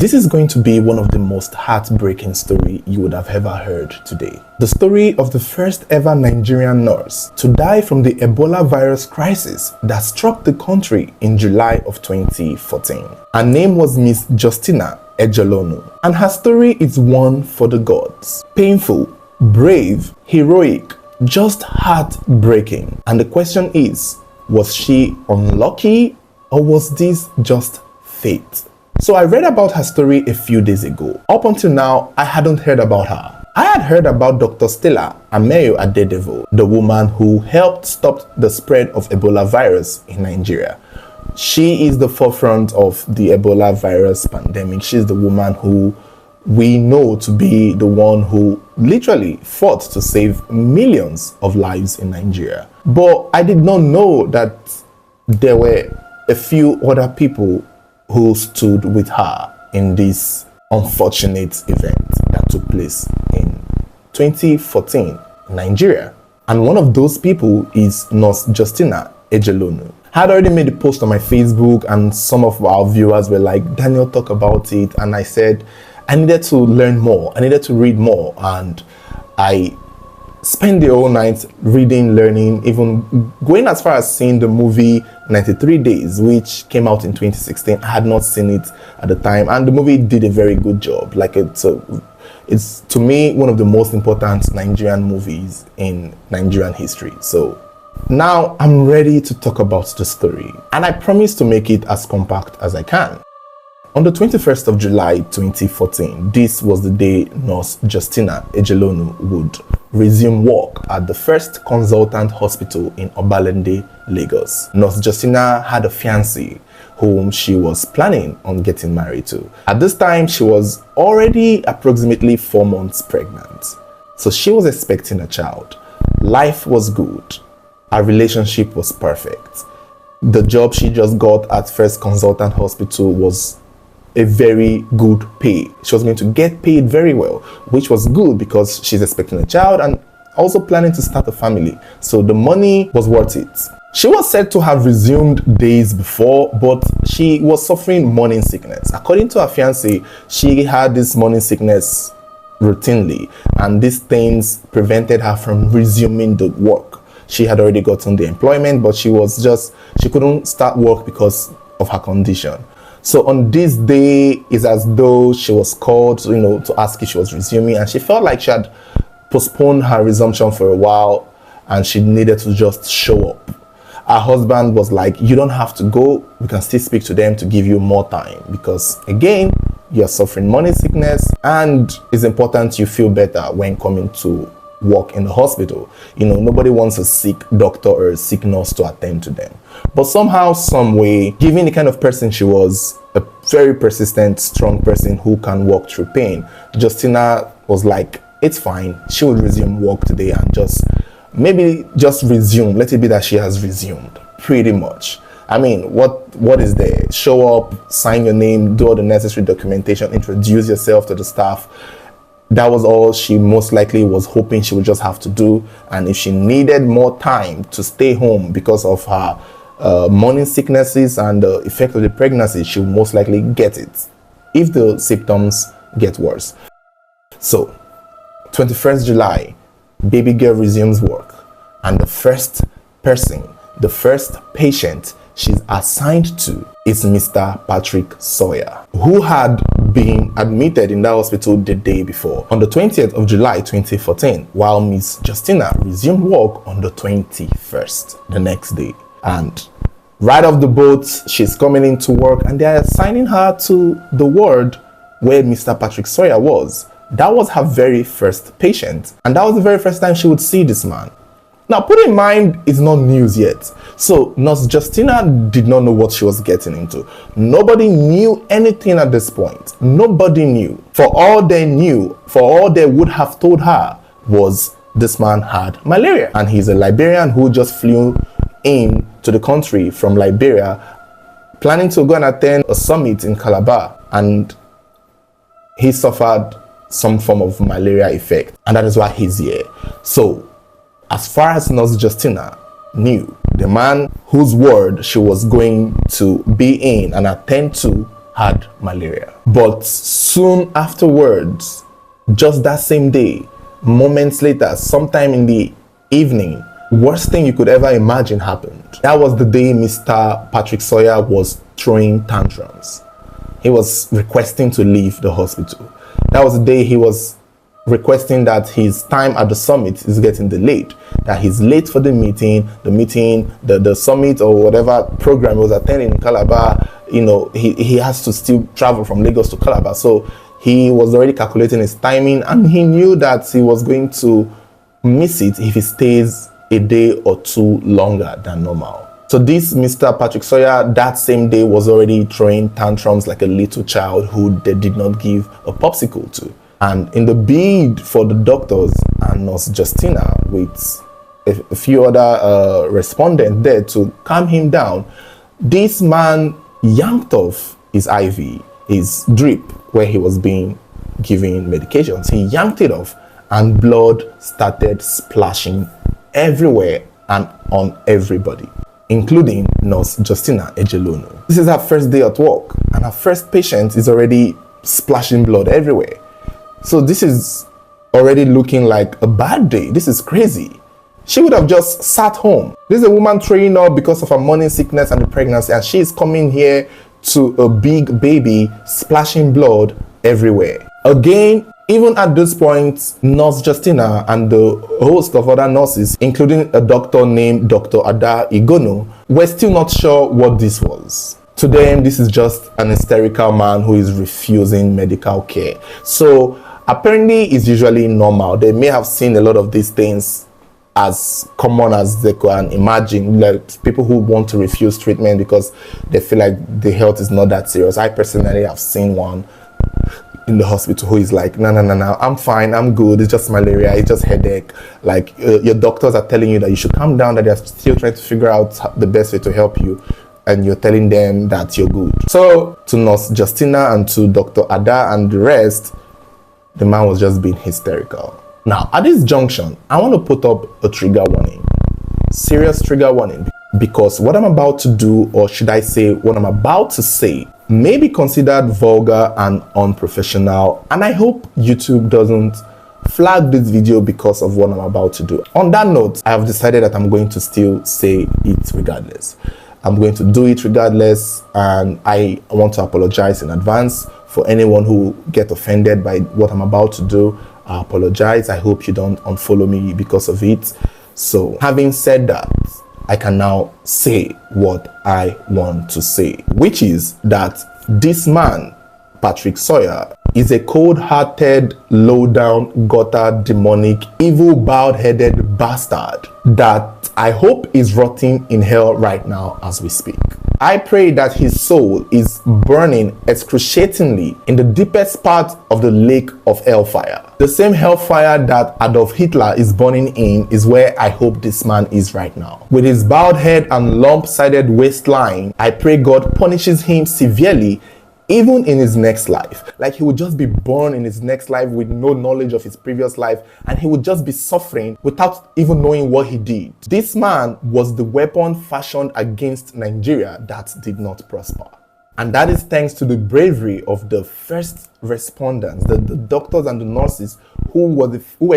This is going to be one of the most heartbreaking stories you would have ever heard today. The story of the first ever Nigerian nurse to die from the Ebola virus crisis that struck the country in July of 2014. Her name was Miss Justina Ejelonu, and her story is one for the gods. Painful, brave, heroic, just heartbreaking. And the question is, was she unlucky or was this just fate? So I read about her story a few days ago. Up until now, I hadn't heard about her. I had heard about Dr. Stella Adadevoh, the woman who helped stop the spread of Ebola virus in Nigeria. She is the forefront of the Ebola virus pandemic. She's the woman who we know to be the one who literally fought to save millions of lives in Nigeria. But I did not know that there were a few other people who stood with her in this unfortunate event that took place in 2014 in Nigeria. And one of those people is Nurse Justina Ejelonu. I had already made a post on my Facebook and some of our viewers were like, Daniel, talk about it. And I said, I needed to learn more. I needed to read more. And I spent the whole night reading, learning, even going as far as seeing the movie 93 Days, which came out in 2016. I had not seen it at the time, and the movie did a very good job. Like it's to me one of the most important Nigerian movies in Nigerian history. So now I'm ready to talk about the story, and I promise to make it as compact as I can. On the 21st of July 2014, this was the day Nurse Justina Ejelonu would resume work at the first consultant hospital in Obalende, Lagos. Nurse Justina had a fiancé whom she was planning on getting married to. At this time, she was already approximately 4 months pregnant. So she was expecting a child. Life was good. Her relationship was perfect. The job she just got at first consultant hospital was a very good pay. She was going to get paid very well, which was good because she's expecting a child and also planning to start a family. So the money was worth it. She was said to have resumed days before, but she was suffering morning sickness. According to her fiancé, she had this morning sickness routinely, and these things prevented her from resuming the work. She had already gotten the employment, but she couldn't start work because of her condition. So on this day, it's as though she was called, to ask if she was resuming, and she felt like she had postponed her resumption for a while and she needed to just show up. Her husband was like, you don't have to go, we can still speak to them to give you more time, because again, you're suffering morning sickness and it's important you feel better when coming to work in the hospital. Nobody wants a sick doctor or a sick nurse to attend to them. But somehow, some way, given the kind of person she was, a very persistent, strong person who can walk through pain, Justina was like, it's fine, she will resume work today and just resume. Let it be that she has resumed, pretty much. I mean, what is there? Show up, sign your name, do all the necessary documentation, introduce yourself to the staff. That was all she most likely was hoping she would just have to do. And if she needed more time to stay home because of her morning sicknesses and the effect of the pregnancy, she would most likely get it if the symptoms get worse. So, 21st July, baby girl resumes work, and the first patient she's assigned to is Mr. Patrick Sawyer, who had been admitted in that hospital the day before, on the 20th of July 2014, while Miss Justina resumed work on the 21st, the next day. And right off the boat, she's coming into work and they're assigning her to the ward where Mr. Patrick Sawyer was. That was her very first patient, and that was the very first time she would see this man. Now, put in mind, it's not news yet. So, Nurse Justina did not know what she was getting into. Nobody knew anything at this point. Nobody knew. For all they would have told her was this man had malaria. And he's a Liberian who just flew in to the country from Liberia, planning to go and attend a summit in Calabar. And he suffered some form of malaria effect. And that is why he's here. So, as far as Nurse Justina knew, the man whose ward she was going to be in and attend to had malaria. But soon afterwards, just that same day, moments later, sometime in the evening, worst thing you could ever imagine happened. That was the day Mr. Patrick Sawyer was throwing tantrums. He was requesting to leave the hospital. That was the day he was requesting that his time at the summit is getting delayed, that he's late for the summit or whatever program he was attending in Calabar. You know, he has to still travel from Lagos to Calabar. So he was already calculating his timing, and he knew that he was going to miss it if he stays a day or two longer than normal. So this Mr. Patrick Sawyer that same day was already throwing tantrums like a little child who they did not give a popsicle to. And in the bid for the doctors and Nurse Justina with a few other respondents there to calm him down, this man yanked off his IV, his drip, where he was being given medications. He yanked it off and blood started splashing everywhere and on everybody, including Nurse Justina Ejelonu. This is her first day at work, and her first patient is already splashing blood everywhere. So this is already looking like a bad day. This is crazy. She would have just sat home. This is a woman throwing up because of her morning sickness and the pregnancy, and she is coming here to a big baby splashing blood everywhere. Again, even at this point, Nurse Justina and the host of other nurses, including a doctor named Dr. Adadevoh, were still not sure what this was. To them, this is just an hysterical man who is refusing medical care. So apparently it's usually normal. They may have seen a lot of these things as common as they can imagine, like people who want to refuse treatment because they feel like the health is not that serious. I personally have seen one in the hospital who is like, no, I'm fine, I'm good, it's just malaria, it's just headache. Like your doctors are telling you that you should calm down, that they're still trying to figure out the best way to help you, and you're telling them that you're good. So to Nurse Justina and to Dr. Ada and the rest, the man was just being hysterical. Now at this junction, I want to put up a trigger warning, serious trigger warning, because what I'm about to do, or should I say what I'm about to say, may be considered vulgar and unprofessional, and I hope YouTube doesn't flag this video because of what I'm about to do. On that note, I have decided that I'm going to still say it regardless. I'm going to do it regardless, and I want to apologize in advance for anyone who get offended by what I'm about to do. I apologize. I hope you don't unfollow me because of it. So having said that, I can now say what I want to say, which is that this man, Patrick Sawyer, is a cold-hearted, low-down, gutter, demonic, evil, bald-headed bastard that I hope is rotting in hell right now as we speak. I pray that his soul is burning excruciatingly in the deepest part of the lake of hellfire. The same hellfire that Adolf Hitler is burning in is where I hope this man is right now. With his bowed head and lump-sided waistline, I pray God punishes him severely even in his next life. Like he would just be born in his next life with no knowledge of his previous life, and he would just be suffering without even knowing what he did. This man was the weapon fashioned against Nigeria that did not prosper. And that is thanks to the bravery of the first respondents, the doctors and the nurses who were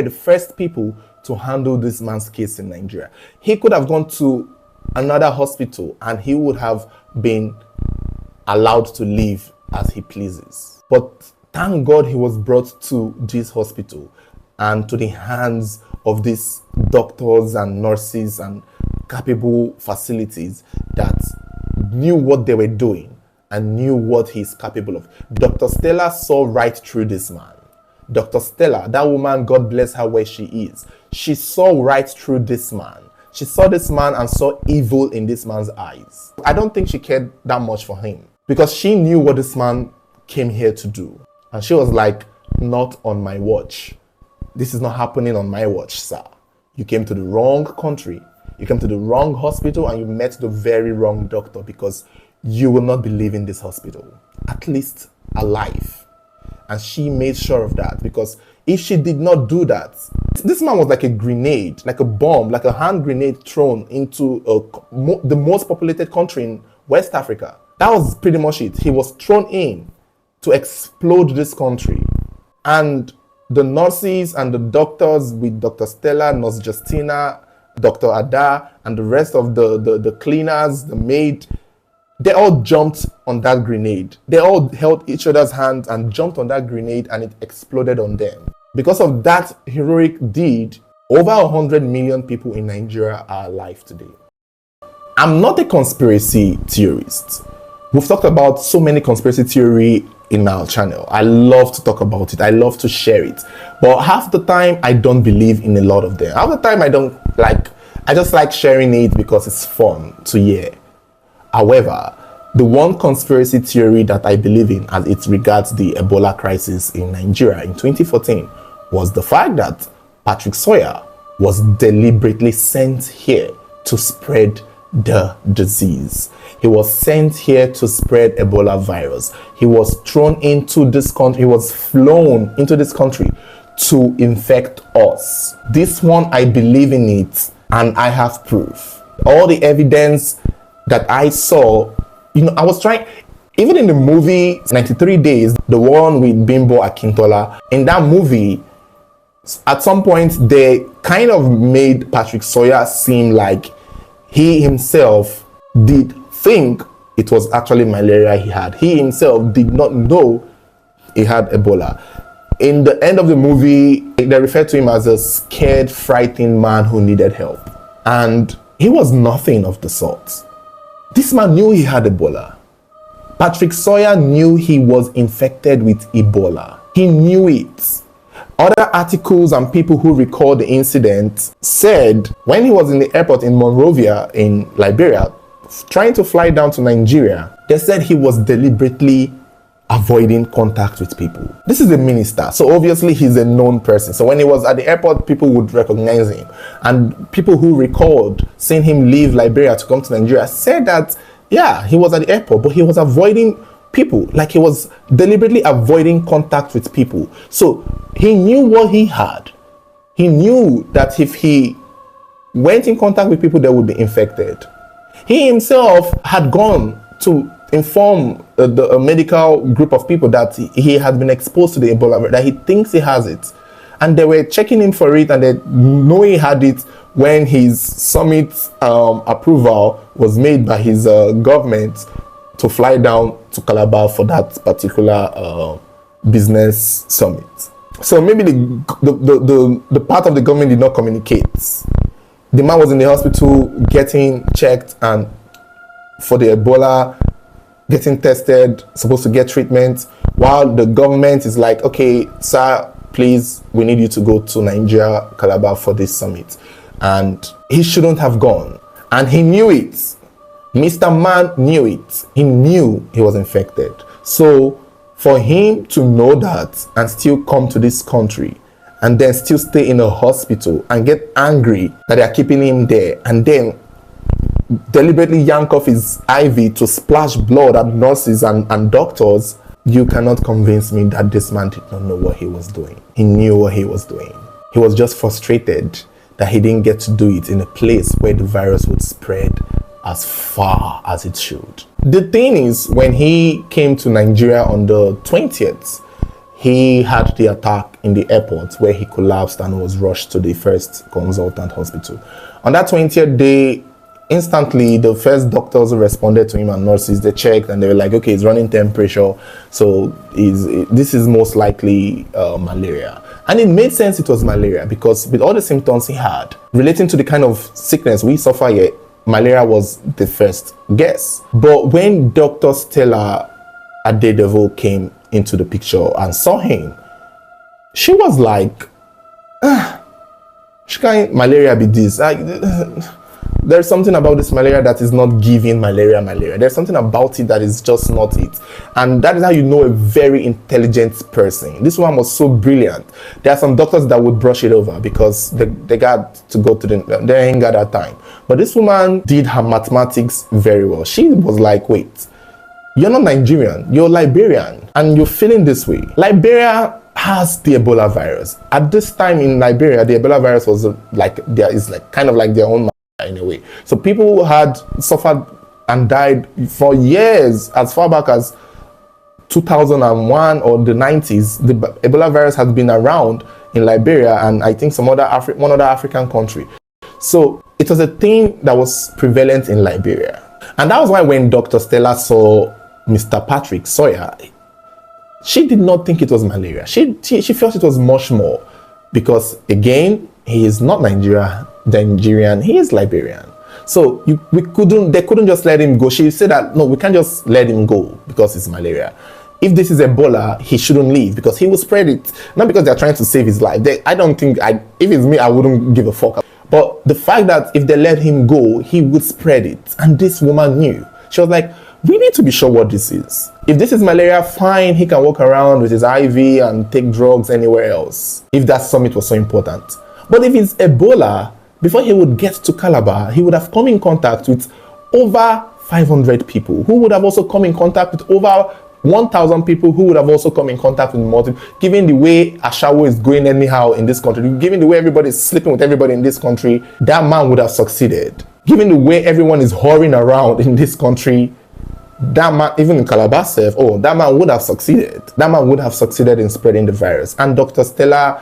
the first people to handle this man's case in Nigeria. He could have gone to another hospital and he would have been allowed to leave as he pleases. But thank God he was brought to this hospital and to the hands of these doctors and nurses and capable facilities that knew what they were doing and knew what he's capable of. Dr. Stella saw right through this man. Dr. Stella, that woman, God bless her where she is, she saw right through this man. She saw this man and saw evil in this man's eyes. I don't think she cared that much for him, because she knew what this man came here to do. And she was like, not on my watch. This is not happening on my watch, sir. You came to the wrong country. You came to the wrong hospital and you met the very wrong doctor, because you will not be leaving this hospital, at least alive. And she made sure of that, because if she did not do that, this man was like a grenade, like a bomb, like a hand grenade thrown into the most populated country in West Africa. That was pretty much it. He was thrown in to explode this country. And the nurses and the doctors with Dr. Stella, Nurse Justina, Dr. Ada, and the rest of the cleaners, the maid, they all jumped on that grenade. They all held each other's hands and jumped on that grenade, and it exploded on them. Because of that heroic deed, over 100 million people in Nigeria are alive today. I'm not a conspiracy theorist. We've talked about so many conspiracy theory in our channel. I love to talk about it. I love to share it. But half the time, I don't believe in a lot of them. Half the time, I just like sharing it because it's fun to hear. However, the one conspiracy theory that I believe in as it regards the Ebola crisis in Nigeria in 2014 was the fact that Patrick Sawyer was deliberately sent here to spread the disease. He was sent here to spread Ebola virus. He was thrown into this country. He was flown into this country to infect us. This one, I believe in it, and I have proof. All the evidence that I saw, I was trying, even in the movie 93 Days, the one with Bimbo Akintola, in that movie, at some point, they kind of made Patrick Sawyer seem like he himself did think it was actually malaria he had. He himself did not know he had Ebola. In the end of the movie, they referred to him as a scared, frightened man who needed help. And he was nothing of the sort. This man knew he had Ebola. Patrick Sawyer knew he was infected with Ebola. He knew it. Other articles and people who recall the incident said when he was in the airport in Monrovia in Liberia, trying to fly down to Nigeria, they said he was deliberately avoiding contact with people. This is a minister, so obviously he's a known person. So when he was at the airport, people would recognize him. And people who recalled seeing him leave Liberia to come to Nigeria said that, yeah, he was at the airport, but he was avoiding people. Like, he was deliberately avoiding contact with people. So he knew what he had. He knew that if he went in contact with people, they would be infected. He himself had gone to inform a medical group of people that he had been exposed to the Ebola, that he thinks he has it. And they were checking him for it, and they know he had it when his summit approval was made by his government to fly down to Calabar for that particular business summit. So maybe the part of the government did not communicate. The man was in the hospital getting checked and for the Ebola, getting tested, supposed to get treatment, while the government is like, okay, sir, please, we need you to go to Nigeria, Calabar for this summit. And he shouldn't have gone. And he knew it. Mr. Man knew it. He knew he was infected. So for him to know that and still come to this country and then still stay in a hospital and get angry that they are keeping him there and then deliberately yank off his IV to splash blood at nurses and doctors, you cannot convince me that this man did not know what he was doing. He knew what he was doing. He was just frustrated that he didn't get to do it in a place where the virus would spread as far as it should. The thing is, when he came to Nigeria on the 20th, he had the attack in the airport where he collapsed and was rushed to the first consultant hospital. On that 20th day, instantly, the first doctors who responded to him and nurses, they checked and they were like, okay, he's running temperature, so this is most likely malaria. And it made sense it was malaria because with all the symptoms he had, relating to the kind of sickness we suffer here, malaria was the first guess. But when Dr. Stella Adadevoh came into the picture and saw him, she was like, she can't malaria be this? There's something about this malaria that is not giving malaria. There's something about it that is just not it. And that is how you know a very intelligent person. This one was so brilliant. There are some doctors that would brush it over because they got to go to they ain't got that time. But this woman did her mathematics very well. She was like, wait, you're not Nigerian, you're Liberian, and you're feeling this way. Liberia has the Ebola virus. At this time in Liberia, the Ebola virus was kind of like their own in a way. So people had suffered and died for years, as far back as 2001 or the 90s. The Ebola virus has been around in Liberia and I think one other African country. So it was a thing that was prevalent in Liberia. And that was why when Dr. Stella saw Mr. Patrick Sawyer, she did not think it was malaria. She felt it was much more, because again, he is not Nigerian, he is Liberian. So they couldn't just let him go. She said that, no, we can't just let him go because it's malaria. If this is Ebola, he shouldn't leave because he will spread it. Not because they're trying to save his life. I don't think, if it's me, I wouldn't give a fuck. But the fact that if they let him go, he would spread it. And this woman knew. She was like, we need to be sure what this is. If this is malaria, fine, he can walk around with his IV and take drugs anywhere else, if that summit was so important. But if it's Ebola, before he would get to Calabar, he would have come in contact with over 500 people who would have also come in contact with over 1,000 people who would have also come in contact with multiple. Given the way Ashawo is going anyhow in this country, given the way everybody is sleeping with everybody in this country, that man would have succeeded. Given the way everyone is whoring around in this country, that man, even in Calabar, that man would have succeeded. That man would have succeeded in spreading the virus. And Dr. Stella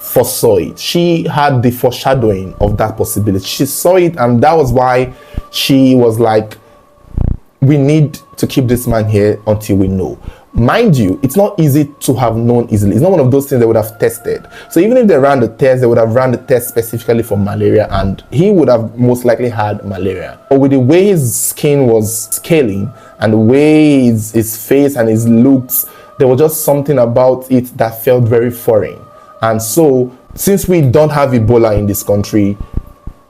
foresaw it. She had the foreshadowing of that possibility. She saw it, and that was why she was like, we need to keep this man here until we know. Mind you, it's not easy to have known easily. It's not one of those things they would have tested. So even if they ran the test, they would have ran the test specifically for malaria, and he would have most likely had malaria. But with the way his skin was scaling and the way his face and his looks, there was just something about it that felt very foreign. And so, since we don't have Ebola in this country,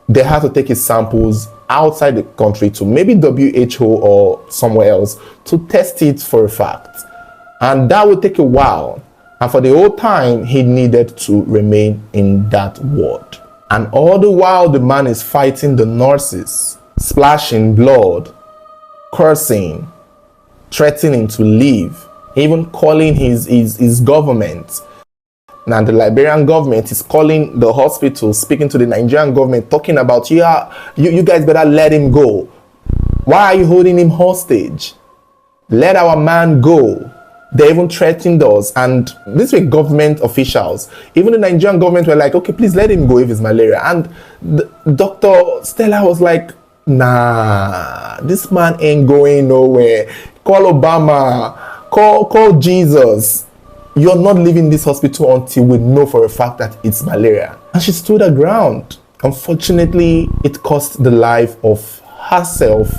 they had to take his samples outside the country to maybe WHO or somewhere else to test it for a fact. And that would take a while. And for the whole time, he needed to remain in that ward. And all the while, the man is fighting the nurses, splashing blood, cursing, threatening to leave, even calling his government. Now the Liberian government is calling the hospital, speaking to the Nigerian government, talking about, you guys better let him go. Why are you holding him hostage? Let our man go. They even threatened us, and these were government officials. Even the Nigerian government were like, okay, please let him go if it's malaria. And Dr. Stella was like, nah, this man ain't going nowhere. Call Obama, call Jesus. You're not leaving this hospital until we know for a fact that it's malaria. And she stood her ground. Unfortunately, it cost the life of herself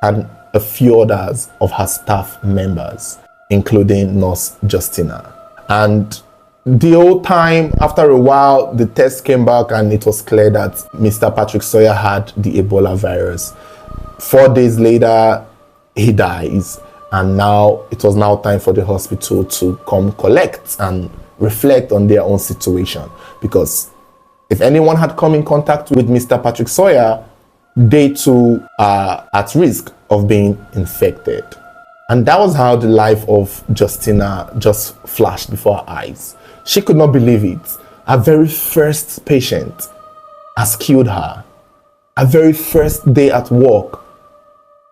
and a few others of her staff members, including Nurse Justina. And the whole time, after a while, the test came back and it was clear that Mr. Patrick Sawyer had the Ebola virus. 4 days later, he dies. And now it was now time for the hospital to come collect and reflect on their own situation. Because if anyone had come in contact with Mr. Patrick Sawyer, they too are at risk of being infected. And that was how the life of Justina just flashed before her eyes. She could not believe it. Her very first patient has killed her. Her very first day at work,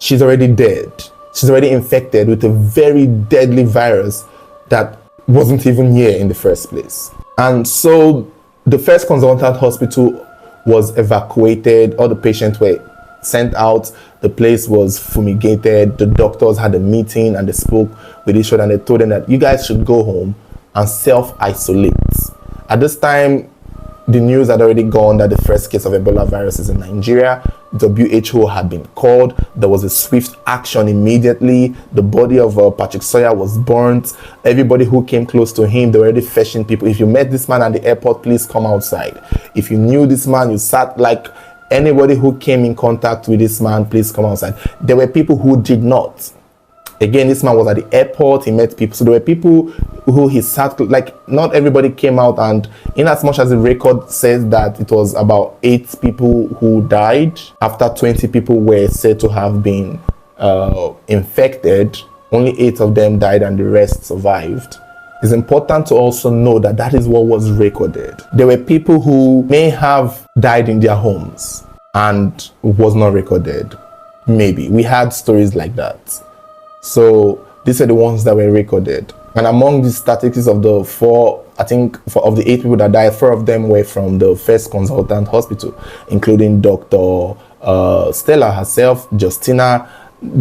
she's already dead. She's already infected with a very deadly virus that wasn't even here in the first place. And so the first consultant hospital was evacuated. All the patients were sent out. The place was fumigated. The doctors had a meeting and they spoke with each other and they told them that you guys should go home and self-isolate. At this time, the news had already gone that the first case of Ebola virus is in Nigeria. WHO had been called. There was a swift action immediately. The body of Patrick Sawyer was burnt. Everybody who came close to him, they were already fetching people. If you met this man at the airport, please come outside. If you knew this man, you sat like anybody who came in contact with this man, please come outside. There were people who did not. Again, this man was at the airport, he met people. So there were people who he sat, like not everybody came out, and in as much as the record says that it was about 8 people who died, after 20 people were said to have been infected, only 8 of them died and the rest survived. It's important to also know that that is what was recorded. There were people who may have died in their homes and was not recorded. Maybe. We had stories like that. So these are the ones that were recorded. And among the statistics of the four, I think of the 8 people that died, 4 of them were from the first consultant hospital, including Dr. Stella herself, Justina.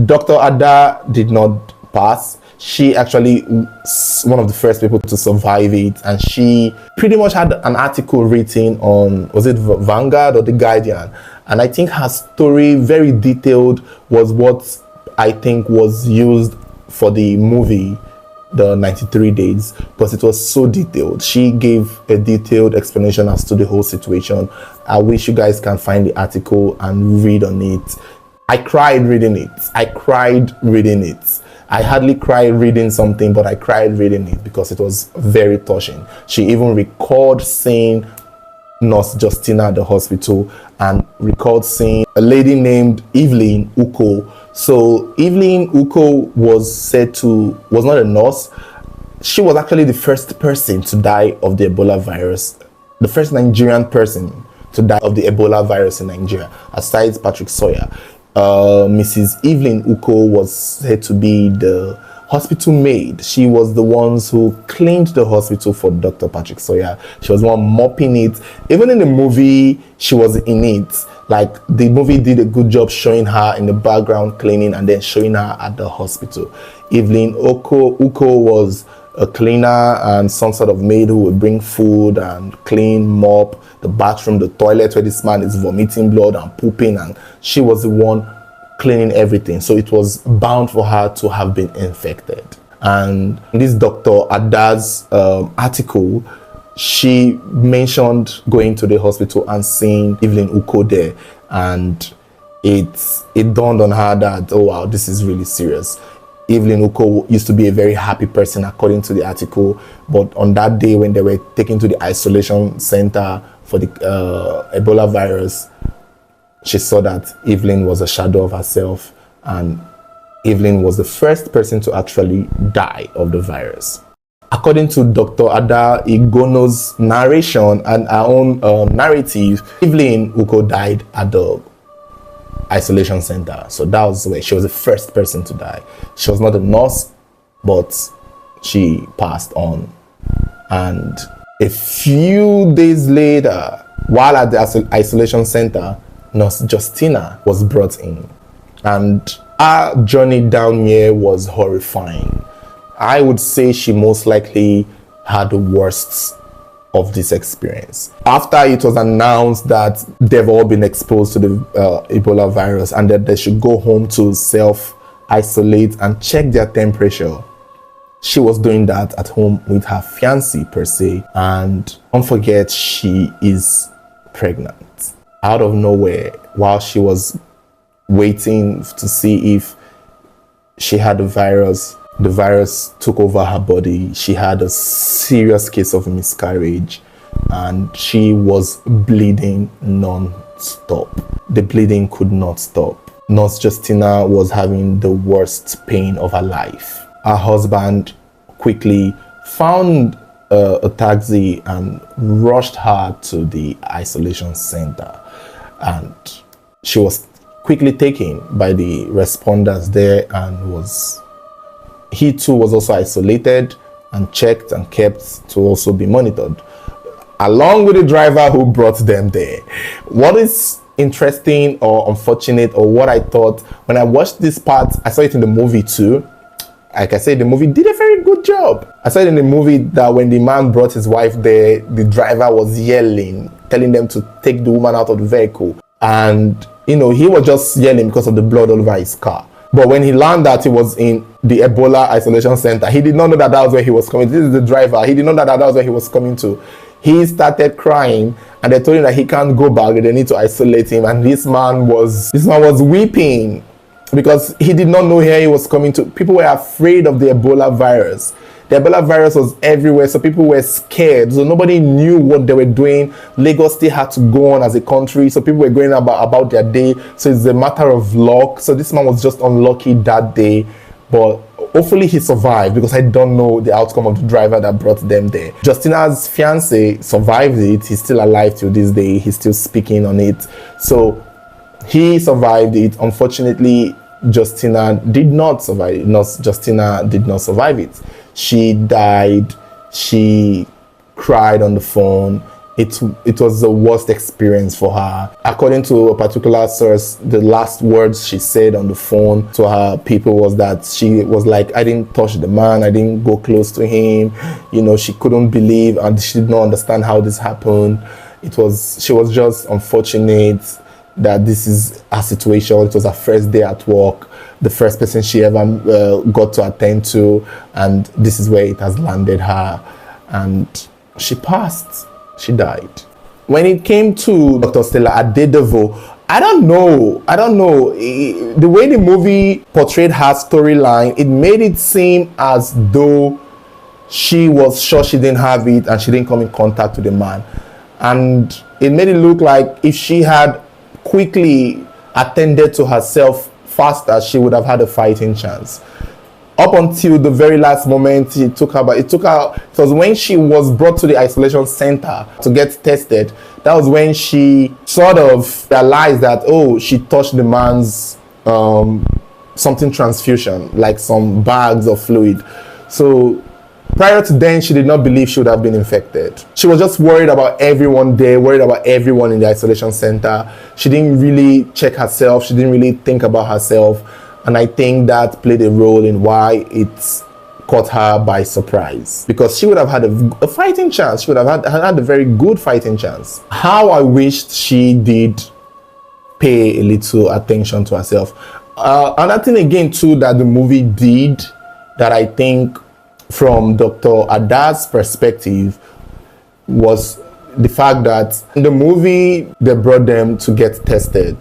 Dr. Ada did not pass. She actually was one of the first people to survive it, and she pretty much had an article written on, was it Vanguard or The Guardian? And I think her story, very detailed, was what I think was used for the movie, The 93 Days, because it was so detailed. She gave a detailed explanation as to the whole situation. I wish you guys can find the article and read on it. I cried reading it. I hardly cried reading something, but I cried reading it because it was very touching. She even recalled seeing Nurse Justina at the hospital and recalled seeing a lady named Evelyn Uko. So Evelyn Uko was not a nurse. She was actually the first person to die of the Ebola virus, the first Nigerian person to die of the Ebola virus in Nigeria, aside Patrick Sawyer. Mrs. Evelyn Uko was said to be the hospital maid. She was the ones who cleaned the hospital for Dr. Patrick Sawyer. She was the one mopping it. Even in the movie, she was in it. Like, the movie did a good job showing her in the background cleaning and then showing her at the hospital. Evelyn Uko was a cleaner and some sort of maid who would bring food and clean, mop the bathroom, the toilet where this man is vomiting blood and pooping, and she was the one cleaning everything. So it was bound for her to have been infected. And in this Dr. Ada's article, she mentioned going to the hospital and seeing Evelyn Uko there, and it dawned on her that, oh wow, this is really serious. Evelyn Uko used to be a very happy person, according to the article, but on that day when they were taken to the isolation center for the Ebola virus, she saw that Evelyn was a shadow of herself, and Evelyn was the first person to actually die of the virus. According to Dr. Adadevoh's narration and our own narrative, Evelyn Uko died at the isolation center. So that was where she was the first person to die. She was not a nurse, but she passed on. And a few days later, while at the isolation center, Nurse Justina was brought in, and our journey down here was horrifying. I would say she most likely had the worst of this experience. After it was announced that they've all been exposed to the Ebola virus and that they should go home to self-isolate and check their temperature, she was doing that at home with her fiancé per se, and don't forget, she is pregnant. Out of nowhere, while she was waiting to see if she had the virus took over her body. She had a serious case of miscarriage and she was bleeding non-stop. The bleeding could not stop. Nurse Justina was having the worst pain of her life. Her husband quickly found a taxi and rushed her to the isolation center, and she was quickly taken by the responders there, and he too was also isolated and checked and kept to also be monitored, along with the driver who brought them there. What is interesting or unfortunate, or what I thought when I watched this part, I saw it in the movie too. Like I said, the movie did a very good job. I saw it in the movie that when the man brought his wife there, the driver was yelling, telling them to take the woman out of the vehicle. And, he was just yelling because of the blood all over his car. But when he learned that he was in the Ebola isolation center, he did not know that was where he was coming. This is the driver. He did not know that was where he was coming to. He started crying, and they told him that he can't go back. They need to isolate him. And this man was weeping because he did not know where he was coming to. People were afraid of the Ebola virus. The Ebola virus was everywhere, so people were scared. So nobody knew what they were doing. Lagos still had to go on as a country, so people were going about their day. So it's a matter of luck. So this man was just unlucky that day, but hopefully he survived, because I don't know the outcome of the driver that brought them there. Justina's fiance survived it. He's still alive till this day. He's still speaking on it. So He survived it. Unfortunately, Justina did not survive it. Justina did not survive it. She died. She cried on the phone. It was the worst experience for her. According to a particular source, the last words she said on the phone to her people was that she was like, I didn't touch the man, I didn't go close to him. You know, she couldn't believe and she did not understand how this happened. She was just unfortunate that this is her situation. It was her first day at work, the first person she ever got to attend to, and this is where it has landed her. And she passed. She died. When it came to Dr. Stella Adadevoh, I don't know. The way the movie portrayed her storyline, it made it seem as though she was sure she didn't have it and she didn't come in contact with the man. And it made it look like if she had quickly attended to herself faster, she would have had a fighting chance. Up until the very last moment, it was when she was brought to the isolation center to get tested. That was when she sort of realized that, oh, she touched the man's something transfusion, like some bags of fluid. So prior to then, she did not believe she would have been infected. She was just worried about everyone there, worried about everyone in the isolation center. She didn't really check herself. She didn't really think about herself. And I think that played a role in why it caught her by surprise. Because she would have had a fighting chance. She would have had a very good fighting chance. How I wished she did pay a little attention to herself. Another thing again too that the movie did that I think from Dr. Ada's perspective was the fact that in the movie they brought them to get tested.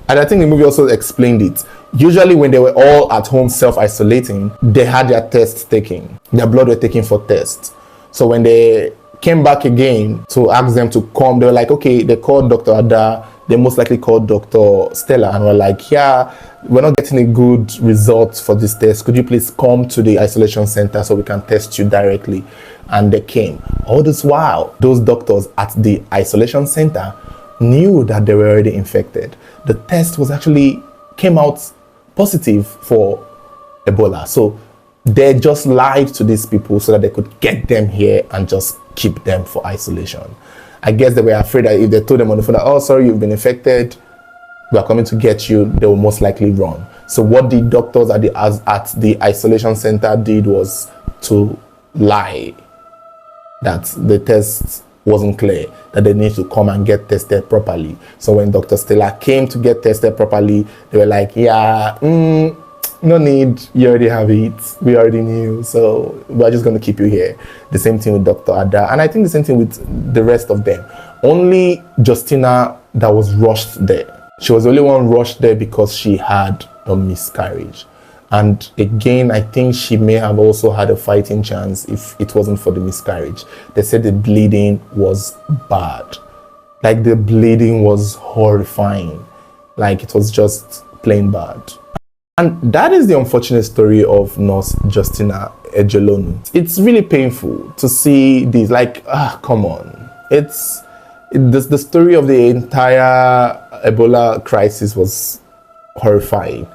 And I think the movie also explained it. Usually when they were all at home self-isolating, they had their tests taken. Their blood were taken for tests. So when they came back again to ask them to come, they were like, okay, they called Dr. Ada. They most likely called Dr. Stella and were like, yeah, we're not getting a good result for this test. Could you please come to the isolation center so we can test you directly? And they came. All this while, those doctors at the isolation center knew that they were already infected. The test came out positive for Ebola. So they just lied to these people so that they could get them here and just keep them for isolation. I guess they were afraid that if they told them on the phone that, oh, sorry, you've been infected, we are coming to get you, they will most likely run. So what the doctors at the isolation center did was to lie that the test wasn't clear, that they need to come and get tested properly. So when Dr. Stella came to get tested properly, they were like, yeah, no need, you already have it, we already knew, so we're just going to keep you here. The same thing with Dr. Ada, and I think the same thing with the rest of them. Only Justina that was rushed there. She was the only one rushed there because she had a miscarriage. And again, I think she may have also had a fighting chance if it wasn't for the miscarriage. They said the bleeding was bad. Like the bleeding was horrifying. Like it was just plain bad. And that is the unfortunate story of Nurse Justina Ejelonu. It's really painful to see this. Like, come on. The story of the entire Ebola crisis was horrifying.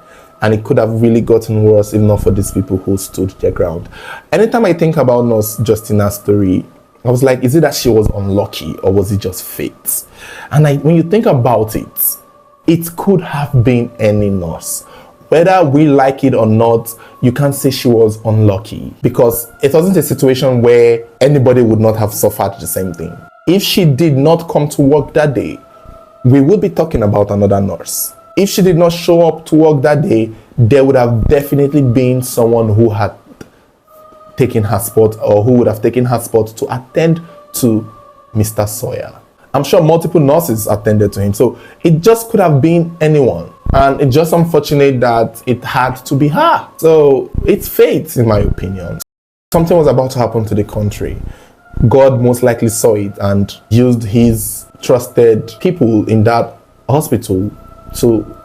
And it could have really gotten worse if not for these people who stood their ground. Anytime I think about Nurse Justina's story, I was like, is it that she was unlucky or was it just fate? And when you think about it, it could have been any nurse. Whether we like it or not, you can't say she was unlucky because it wasn't a situation where anybody would not have suffered the same thing. If she did not come to work that day, we would be talking about another nurse. If she did not show up to work that day, there would have definitely been someone who had taken her spot or who would have taken her spot to attend to Mr. Sawyer. I'm sure multiple nurses attended to him. So it just could have been anyone. And it's just unfortunate that it had to be her. So it's fate, in my opinion. Something was about to happen to the country. God most likely saw it and used his trusted people in that hospital to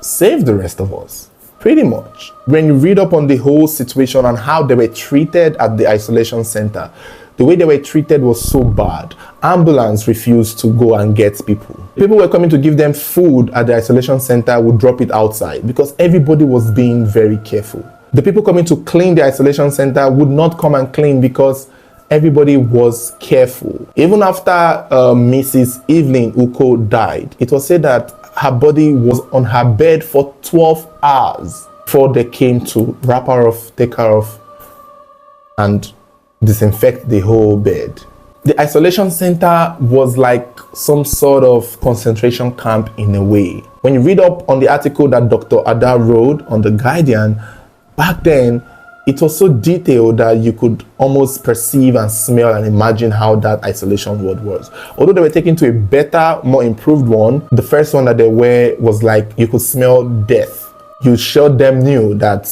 save the rest of us. Pretty much. When you read up on the whole situation and how they were treated at the isolation center, the way they were treated was so bad. Ambulance refused to go and get people. People were coming to give them food at the isolation center would drop it outside because everybody was being very careful. The people coming to clean the isolation center would not come and clean because everybody was careful. Even after Mrs. Evelyn Uko died, it was said that her body was on her bed for 12 hours before they came to wrap her off, take her off, and disinfect the whole bed. The isolation center was like some sort of concentration camp in a way. When you read up on the article that Dr. Ada wrote on The Guardian, back then, it was so detailed that you could almost perceive and smell and imagine how that isolation ward was. Although they were taken to a better, more improved one, the first one that they were was like you could smell death. You sure them knew that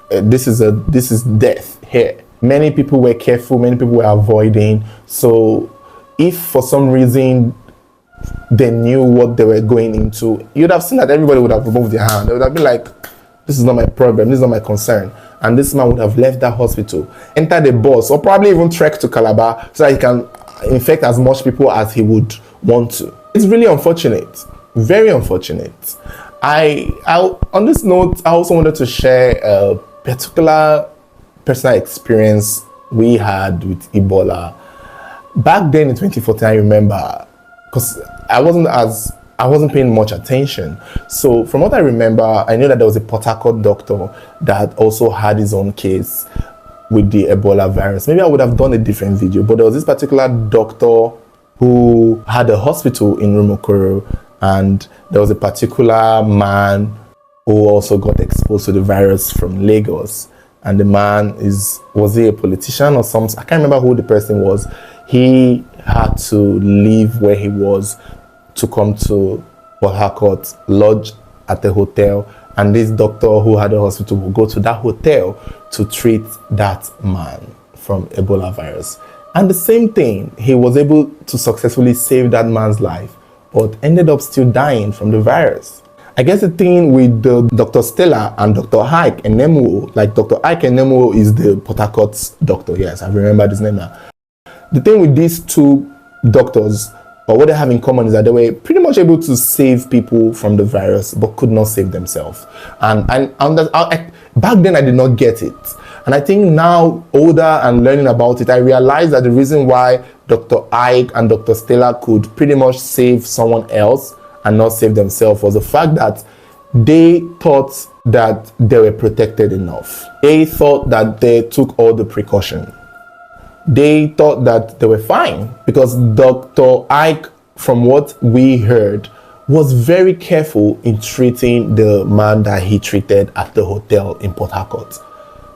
this is death here. Many people were careful, many people were avoiding. So if for some reason they knew what they were going into, you'd have seen that everybody would have removed their hand. They would have been like, this is not my problem, this is not my concern. And this man would have left that hospital, entered the bus, or probably even trekked to Calabar so that he can infect as much people as he would want to. It's really unfortunate, very unfortunate. On this note, I also wanted to share a particular personal experience we had with Ebola. Back then in 2014, I remember, because I wasn't paying much attention. So from what I remember, I knew that there was a Port Harcourt doctor that also had his own case with the Ebola virus. Maybe I would have done a different video, but there was this particular doctor who had a hospital in Rumokoro, and there was a particular man who also got exposed to the virus from Lagos. And the man was he a politician or something? I can't remember who the person was. He had to leave where he was to come to Port Harcourt, lodge at the hotel, and this doctor who had a hospital will go to that hotel to treat that man from Ebola virus. And the same thing, he was able to successfully save that man's life, but ended up still dying from the virus. I guess the thing with Dr. Stella and Dr. Ike Enemu, like Dr. Ike Enemu is the Port Harcourt doctor, yes, I remember his name now. The thing with these two doctors, or what they have in common, is that they were pretty much able to save people from the virus, but could not save themselves. And back then I did not get it. And I think now, older and learning about it, I realized that the reason why Dr. Ike and Dr. Stella could pretty much save someone else and not save themselves was the fact that they thought that they were protected enough. They thought that they took all the precaution. They thought that they were fine because Dr. Ike, from what we heard, was very careful in treating the man that he treated at the hotel in Port Harcourt.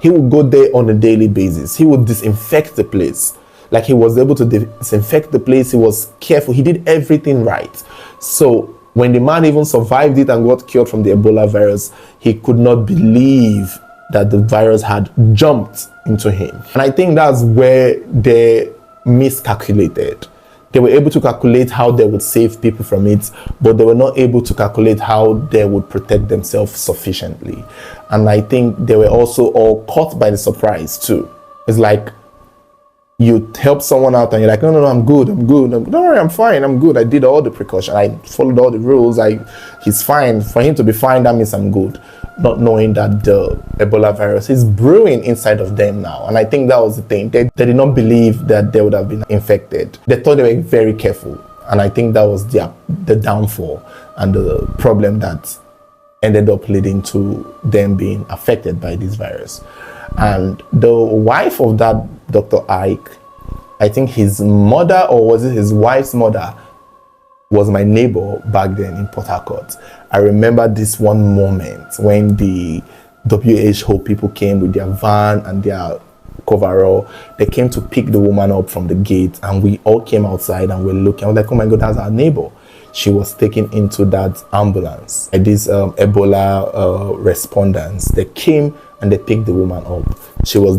He would go there on a daily basis. He would disinfect the place. Like, he was able to disinfect the place. He was careful. He did everything right. So when the man even survived it and got cured from the Ebola virus, he could not believe that the virus had jumped into him. And I think that's where they miscalculated. They were able to calculate how they would save people from it, but they were not able to calculate how they would protect themselves sufficiently. And I think they were also all caught by the surprise too. It's like you help someone out and you're like, no, I'm good. Don't worry, I'm fine, I'm good. I did all the precautions. I followed all the rules. He's fine. For him to be fine, that means I'm good. Not knowing that the Ebola virus is brewing inside of them now. And I think that was the thing. They did not believe that they would have been infected. They thought they were very careful. And I think that was the downfall and the problem that ended up leading to them being affected by this virus. And the wife of that Dr. Ike, I think his mother, or was it his wife's mother, was my neighbor back then in Port Harcourt. I remember this one moment when the WHO people came with their van and their coverall. They came to pick the woman up from the gate, and we all came outside and were looking. I was like, oh my God, that's our neighbor. She was taken into that ambulance. And these Ebola respondents, they came and they picked the woman up. She was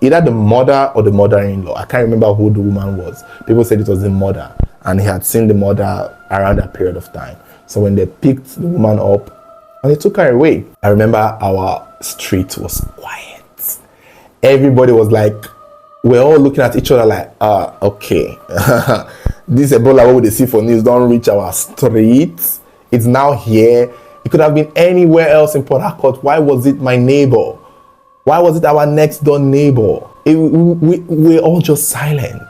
either the mother or the mother-in-law. I can't remember who the woman was. People said it was the mother, and he had seen the mother around that period of time. So when they picked the woman up, and they took her away. I remember our street was quiet. Everybody was like, we're all looking at each other like, okay. This Ebola, what would they see for news, don't reach our street. It's now here. It could have been anywhere else in Port Harcourt. Why was it my neighbor? Why was it our next door neighbor? We're all just silent.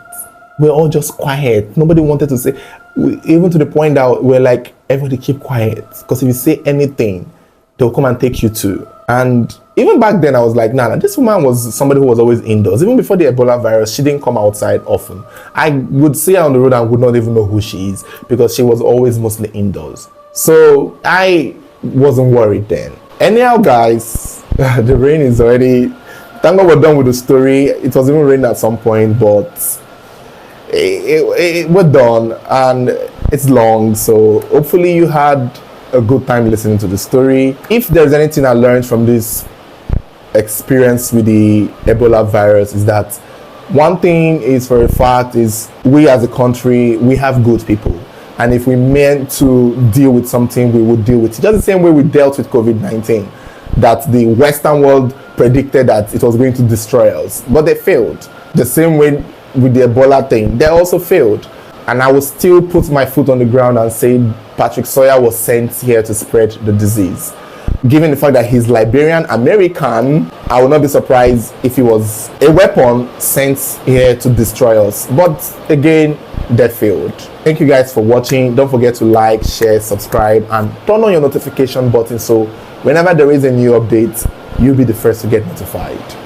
We're all just quiet. Nobody wanted to say, even to the point that we're like, everybody keep quiet. Because if you say anything, they'll come and take you too. And even back then, I was like, nah, this woman was somebody who was always indoors. Even before the Ebola virus, she didn't come outside often. I would see her on the road and would not even know who she is because she was always mostly indoors. So I wasn't worried then. Anyhow, guys, the rain is already... Thank God we're done with the story. It was even raining at some point, but we're done and it's long. So hopefully you had a good time listening to the story. If there's anything I learned from this experience with the Ebola virus, is that one thing is for a fact is we as a country, we have good people, and if we meant to deal with something, we would deal with it just the same way we dealt with COVID-19, that the Western world predicted that it was going to destroy us, but they failed. The same way with the Ebola thing, they also failed. And I will still put my foot on the ground and say Patrick Sawyer was sent here to spread the disease. Given the fact that he's Liberian American, I would not be surprised if he was a weapon sent here to destroy us. But again, that failed. Thank you guys for watching. Don't forget to like, share, subscribe, and turn on your notification button so whenever there is a new update, you'll be the first to get notified.